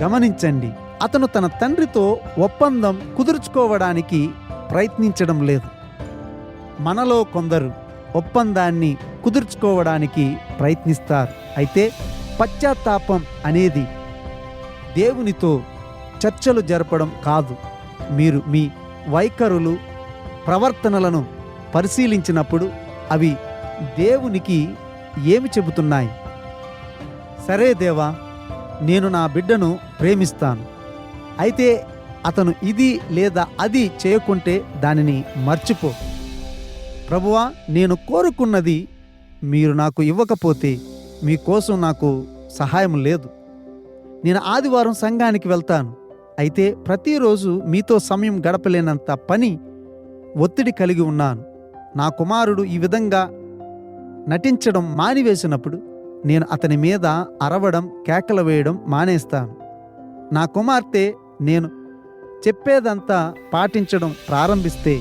గమనించండి, అతను తన తండ్రితో ఒప్పందం కుదుర్చుకోవడానికి ప్రయత్నించడం లేదు. మనలో కొందరు ఒప్పందాన్ని కుదుర్చుకోవడానికి ప్రయత్నిస్తారు. అయితే పశ్చాత్తాపం అనేది దేవునితో చర్చలు జరపడం కాదు. మీరు మీ వైఖరులు, ప్రవర్తనలను పరిశీలించినప్పుడు అవి దేవునికి ఏమి చెబుతున్నాయి? సరే దేవా, నేను నా బిడ్డను ప్రేమిస్తాను. అయితే అతను ఇది లేదా అది చేయకుంటే దానిని మర్చిపో. ప్రభువా, నేను కోరుకున్నది మీరు నాకు ఇవ్వకపోతే మీకోసం నాకు సహాయం లేదు. నేను ఆదివారం సంఘానికి వెళ్తాను. అయితే ప్రతిరోజు మీతో సమయం గడపలేనంత పని ఒత్తిడి కలిగి ఉన్నాను. నా కుమారుడు ఈ విధంగా నటించడం మానివేసినప్పుడు నేను అతని మీద అరవడం, కేకలు వేయడం మానేస్తాను. నా కుమార్తె నేను చెప్పేదంతా పాటించడం ప్రారంభిస్తే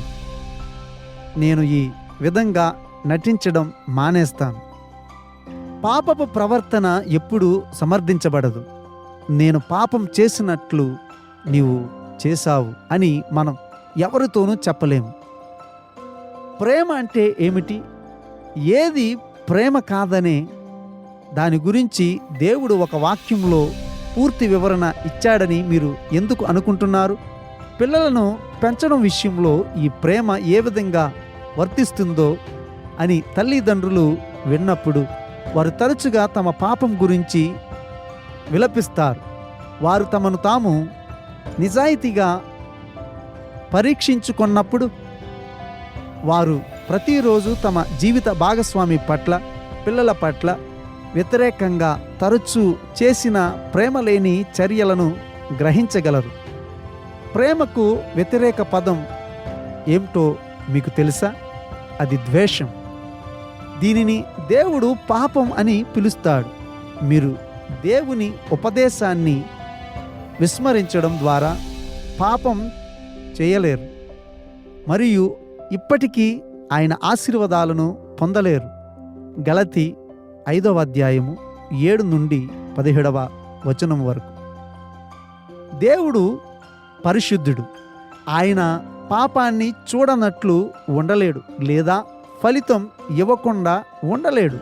నేను ఈ విధంగా నటించడం మానేస్తాను. పాపపు ప్రవర్తన ఎప్పుడూ సమర్థించబడదు. నేను పాపం చేసినట్లు నీవు చేశావు అని మనం ఎవరితోనూ చెప్పలేము. ప్రేమ అంటే ఏమిటి? ఏది ప్రేమ కాదనే దాని గురించి దేవుడు ఒక వాక్యంలో పూర్తి వివరణ ఇచ్చాడని మీరు ఎందుకు అనుకుంటున్నారు? పిల్లలను పెంచడం విషయంలో ఈ ప్రేమ ఏ విధంగా వర్తిస్తుందో అని తల్లిదండ్రులు విన్నప్పుడు వారు తరచుగా తమ పాపం గురించి విలపిస్తారు. వారు తమను తాము నిజాయితీగా పరీక్షించుకున్నప్పుడు వారు ప్రతిరోజు తమ జీవిత భాగస్వామి పట్ల, పిల్లల పట్ల వ్యతిరేకంగా తరచూ చేసిన ప్రేమ లేని చర్యలను గ్రహించగలరు. ప్రేమకు వ్యతిరేక పదం ఏమిటో మీకు తెలుసా? అది ద్వేషం. దీనిని దేవుడు పాపం అని పిలుస్తాడు. మీరు దేవుని ఉపదేశాన్ని విస్మరించడం ద్వారా పాపం చేయలేరు మరియు ఇప్పటికీ ఆయన ఆశీర్వాదాలను పొందలేరు. గలతీ 5వ అధ్యాయము 7 నుండి 17వ వచనం వరకు. దేవుడు పరిశుద్ధుడు. ఆయన పాపాన్ని చూడనట్లు ఉండలేడు లేదా ఫలితం ఇవ్వకుండా ఉండలేడు.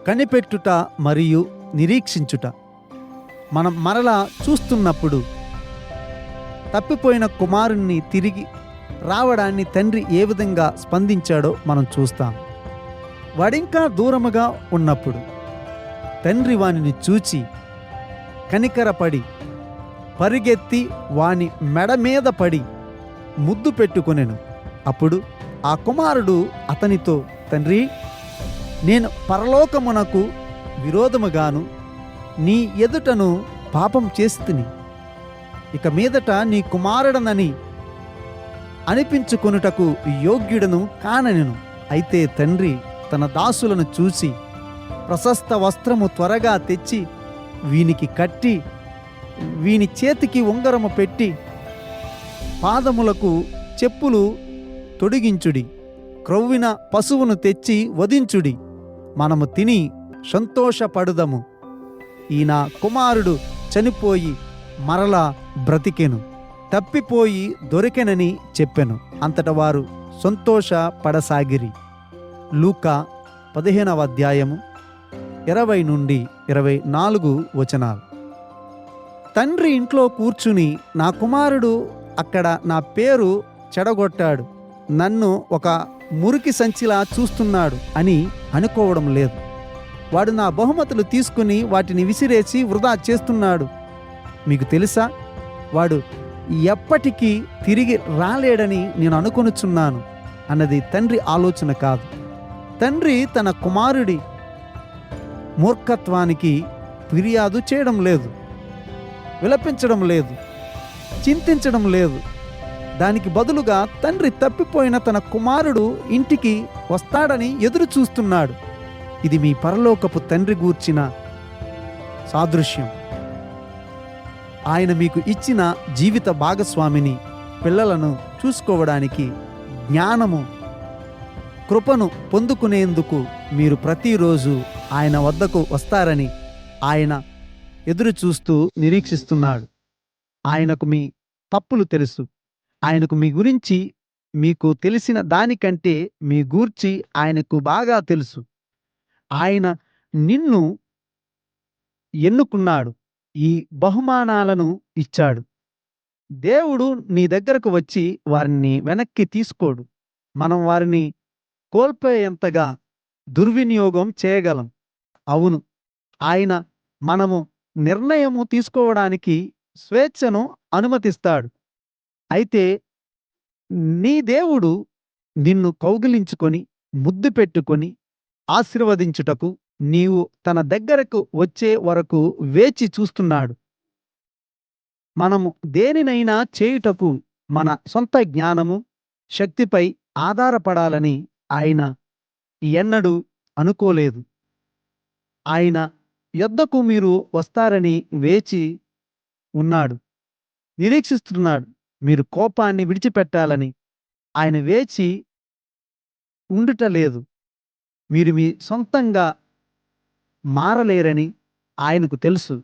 కనిపెట్టుట మరియు నిరీక్షించుట. మనం మరలా చూస్తున్నప్పుడు తప్పిపోయిన కుమారుణ్ణి తిరిగి రావడాన్ని తండ్రి ఏ విధంగా స్పందించాడో మనం చూస్తాం. వాడింకా దూరముగా ఉన్నప్పుడు తండ్రి వానిని చూచి కనికరపడి పరిగెత్తి వాని మెడ మీద పడి ముద్దు పెట్టుకొనెను. అప్పుడు ఆ కుమారుడు అతనితో, తండ్రి, నేను పరలోకమునకు విరోధముగాను నీ ఎదుటను పాపం చేస్తుని. ఇక మీదట నీ కుమారుడనని అనిపించుకొనుటకు యోగ్యుడను కాననెను. అయితే తండ్రి తన దాసులను చూసి ప్రశస్త వస్త్రము త్వరగా తెచ్చి వీనికి కట్టి వీని చేతికి ఉంగరము పెట్టి పాదములకు చెప్పులు తొడిగించుడి, క్రొవ్విన పశువును తెచ్చి వధించుడి, మనము తిని సంతోషపడుదము. ఈ నా కుమారుడు చనిపోయి మరలా బ్రతికెను, తప్పిపోయి దొరికెనని చెప్పెను. అంతట వారు సంతోషపడసాగిరి. లూకా 15వ అధ్యాయము 20 నుండి 24 వచనాలు. తండ్రి ఇంట్లో కూర్చుని నా కుమారుడు అక్కడ నా పేరు చెడగొట్టాడు, నన్ను ఒక మురికి సంచిలా చూస్తున్నాడు అని అనుకోవడం లేదు. వాడు నా బహుమతులు తీసుకుని వాటిని విసిరేసి వృధా చేస్తున్నాడు. మీకు తెలుసా, వాడు ఎప్పటికీ తిరిగి రాలేడని నేను అనుకొనుచున్నాను అన్నది తండ్రి ఆలోచన కాదు. తండ్రి తన కుమారుడి మూర్ఖత్వానికి ఫిర్యాదు చేయడం లేదు, విలపించడం లేదు, చింతించడం లేదు. దానికి బదులుగా తండ్రి తప్పిపోయిన తన కుమారుడు ఇంటికి వస్తాడని ఎదురు చూస్తున్నాడు. ఇది మీ పరలోకపు తండ్రి గూర్చిన సాదృశ్యం. ఆయన మీకు ఇచ్చిన జీవిత భాగస్వామిని, పిల్లలను చూసుకోవడానికి జ్ఞానము, కృపను పొందుకునేందుకు మీరు ప్రతిరోజు ఆయన వద్దకు వస్తారని ఆయన ఎదురు చూస్తూ నిరీక్షిస్తున్నాడు. ఆయనకు మీ తప్పులు తెలుసు. ఆయనకు మీ గురించి మీకు తెలిసిన దానికంటే మీ గూర్చి ఆయనకు బాగా తెలుసు. ఆయన నిన్ను ఎన్నుకున్నాడు, ఈ బహుమానాలను ఇచ్చాడు. దేవుడు నీ దగ్గరకు వచ్చి వారిని వెనక్కి తీసుకోడు. మనం వారిని కోల్పోయేంతగా దుర్వినియోగం చేయగలం. అవును, ఆయన మనము నిర్ణయము తీసుకోవడానికి స్వేచ్ఛను అనుమతిస్తాడు. అయితే నీ దేవుడు నిన్ను కౌగిలించుకొని ముద్దు పెట్టుకొని ఆశీర్వదించుటకు నీవు తన దగ్గరకు వచ్చే వరకు వేచి చూస్తున్నాడు. మనము దేనినైనా చేయుటకు మన సొంత జ్ఞానము, శక్తిపై ఆధారపడాలని ఆయన ఎన్నడూ అనుకోలేదు. ఆయన యొద్దకు మీరు వస్తారని వేచి ఉన్నాడు, నిరీక్షిస్తున్నాడు. మీరు కోపాన్ని విడిచిపెట్టాలని ఆయన వేచి ఉండుటలేదు. మీరు మీ సొంతంగా మారలేరని ఆయనకు తెలుసు.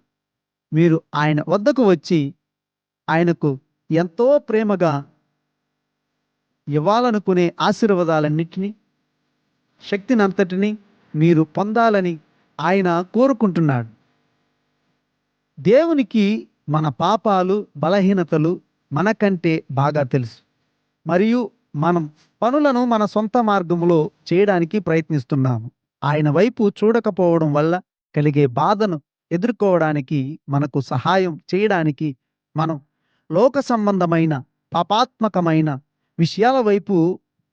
మీరు ఆయన వద్దకు వచ్చి ఆయనకు ఎంతో ప్రేమగా ఇవ్వాలనుకునే ఆశీర్వాదాలన్నిటినీ, శక్తినంతటినీ మీరు పొందాలని ఆయన కోరుకుంటున్నాడు. దేవునికి మన పాపాలు, బలహీనతలు మనకంటే బాగా తెలుసు. మరియు మనం పనులను మన సొంత మార్గంలో చేయడానికి ప్రయత్నిస్తున్నాము. ఆయన వైపు చూడకపోవడం వల్ల కలిగే బాధను ఎదుర్కోవడానికి, మనకు సహాయం చేయడానికి మనం లోక సంబంధమైన పాపాత్మకమైన విషయాల వైపు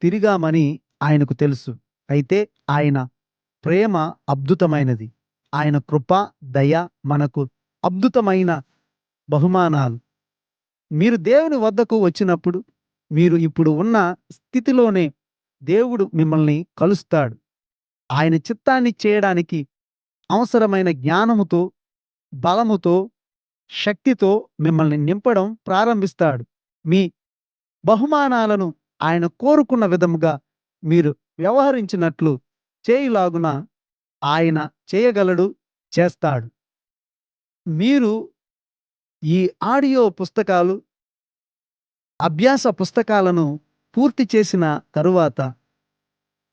తిరిగామని ఆయనకు తెలుసు. అయితే ఆయన ప్రేమ అద్భుతమైనది. ఆయన కృప, దయ మనకు అద్భుతమైన బహుమానాలు. మీరు దేవుని వద్దకు వచ్చినప్పుడు మీరు ఇప్పుడు ఉన్న స్థితిలోనే దేవుడు మిమ్మల్ని కలుస్తాడు. ఆయన చిత్తాన్ని చేయడానికి అవసరమైన జ్ఞానముతో, బలముతో, శక్తితో మిమ్మల్ని నింపడం ప్రారంభిస్తాడు. మీ బహుమానాలను ఆయన కోరుకున్న విధముగా మీరు వ్యవహరించినట్లు చేయులాగున ఆయన చేయగలడు, చేస్తాడు. మీరు ఈ ఆడియో పుస్తకాలు, అభ్యాస పుస్తకాలను పూర్తి చేసిన తరువాత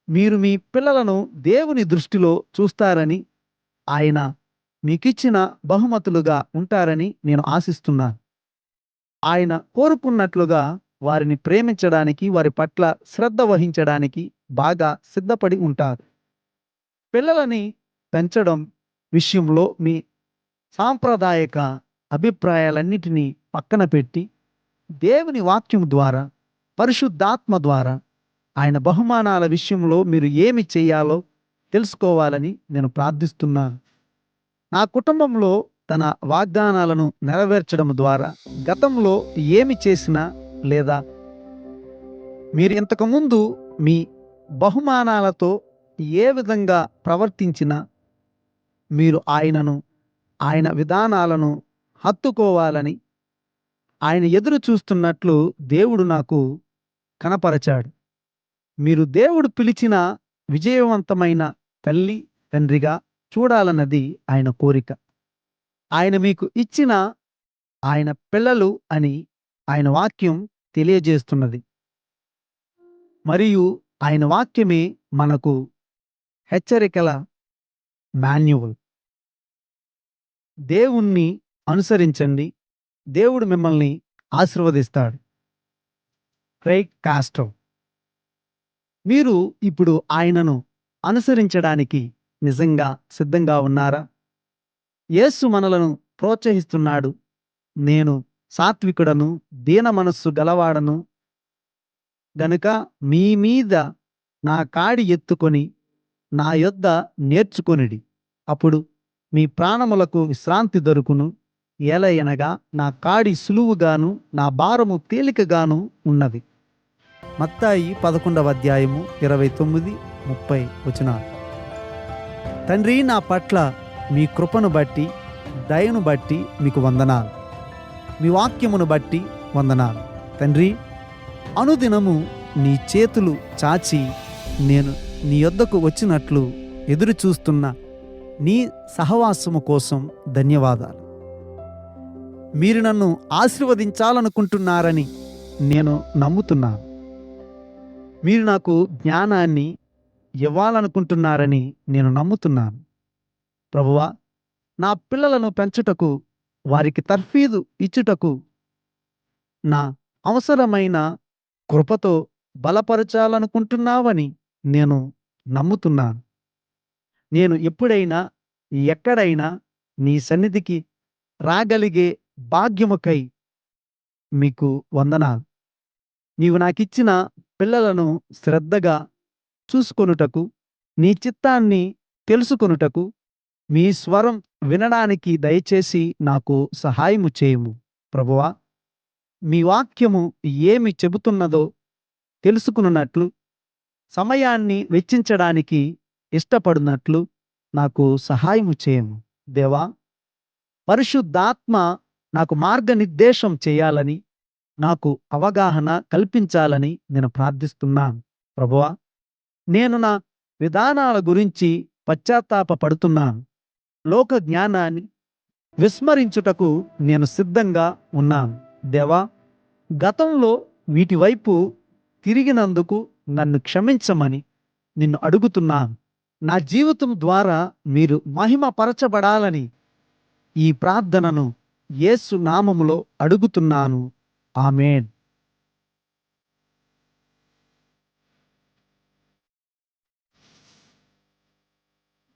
మీరు మీ పిల్లలను దేవుని దృష్టిలో చూస్తారని, ఆయన మీకిచ్చిన బహుమతులుగా ఉంటారని నేను ఆశిస్తున్నాను. ఆయన కోరుకున్నట్లుగా వారిని ప్రేమించడానికి, వారి పట్ల శ్రద్ధ వహించడానికి బాగా సిద్ధపడి ఉంటారు. పిల్లలని పెంచడం విషయంలో మీ సాంప్రదాయక అభిప్రాయాలన్నిటినీ పక్కన పెట్టి దేవుని వాక్యం ద్వారా, పరిశుద్ధాత్మ ద్వారా ఆయన బహుమానాల విషయంలో మీరు ఏమి చేయాలో తెలుసుకోవాలని నేను ప్రార్థిస్తున్నాను. నా కుటుంబంలో తన వాగ్దానాలను నెరవేర్చడం ద్వారా గతంలో ఏమి చేసినా, లేదా మీరు ఇంతకుముందు మీ బహుమానాలతో ఏ విధంగా ప్రవర్తించినా, మీరు ఆయనను, ఆయన విధానాలను హత్తుకోవాలని ఆయన ఎదురు చూస్తున్నట్లు దేవుడు నాకు కనపరచాడు. మీరు దేవుడు పిలిచిన విజయవంతమైన తల్లి, తండ్రిగా చూడాలన్నది ఆయన కోరిక. ఆయన మీకు ఇచ్చిన ఆయన పిల్లలు అని ఆయన వాక్యం తెలియజేస్తున్నది. మరియు ఆయన వాక్యమే మనకు హెచ్చరికల మాన్యువల్. దేవుణ్ణి అనుసరించండి, దేవుడు మిమ్మల్ని ఆశీర్వదిస్తాడు. Craig Castro. మీరు ఇప్పుడు ఆయనను అనుసరించడానికి నిజంగా సిద్ధంగా ఉన్నారా? యేసు మనలను ప్రోత్సహిస్తున్నాడు. నేను సాత్వికుడను, దీన మనస్సు గలవాడను గనుక మీ మీద నా కాడి ఎత్తుకొని నా యొద్ద నేర్చుకొనిడి, అప్పుడు మీ ప్రాణములకు విశ్రాంతి దొరుకును. ఏలయనగా నా కాడి సులువుగాను నా భారము తేలికగాను ఉన్నది. మత్తాయి 11వ అధ్యాయము 29-30 వచనాలు. తండ్రి, నా పట్ల మీ కృపను బట్టి, దయను బట్టి మీకు వందనాలు. మీ వాక్యమును బట్టి వందనాలు. తండ్రి, అనుదినము నీ చేతులు చాచి నేను నీ యొద్దకు వచ్చినట్లు ఎదురు చూస్తున్న నీ సహవాసము కోసం ధన్యవాదాలు. మీరు నన్ను ఆశీర్వదించాలనుకుంటున్నారని నేను నమ్ముతున్నాను. మీరు నాకు జ్ఞానాన్ని ఇవ్వాలనుకుంటున్నారని నేను నమ్ముతున్నాను. ప్రభువా, నా పిల్లలను పెంచుటకు, వారికి తర్ఫీదు ఇచ్చుటకు, నా అవసరమైన కృపతో బలపరచాలనుకుంటున్నావని నేను నమ్ముతున్నాను. నేను ఎప్పుడైనా ఎక్కడైనా నీ సన్నిధికి రాగలిగే భాగ్యముకై మీకు వందనాలు. నీవు నాకిచ్చిన పిల్లలను శ్రద్ధగా చూసుకొనుటకు, నీ చిత్తాన్ని తెలుసుకొనుటకు, మీ స్వరం వినడానికి దయచేసి నాకు సహాయము చేయుము. ప్రభువా, మీ వాక్యము ఏమి చెబుతున్నదో తెలుసుకున్నట్లు, సమయాన్ని వెచ్చించడానికి ఇష్టపడినట్లు నాకు సహాయము చేయము. దేవా, పరిశుద్ధాత్మ నాకు మార్గనిర్దేశం చేయాలని, నాకు అవగాహన కల్పించాలని నేను ప్రార్థిస్తున్నాను. ప్రభువా, నేను నా విధానాల గురించి పశ్చాత్తాపపడుతున్నాను. లోక జ్ఞానాన్ని విస్మరించుటకు నేను సిద్ధంగా ఉన్నాను. దేవా, గతంలో వీటి వైపు తిరిగినందుకు నన్ను క్షమించమని నిన్ను అడుగుతున్నాను. నా జీవితం ద్వారా మీరు మహిమపరచబడాలని ఈ ప్రార్థనను యేసు నామములో అడుగుతున్నాను. ఆమేన్.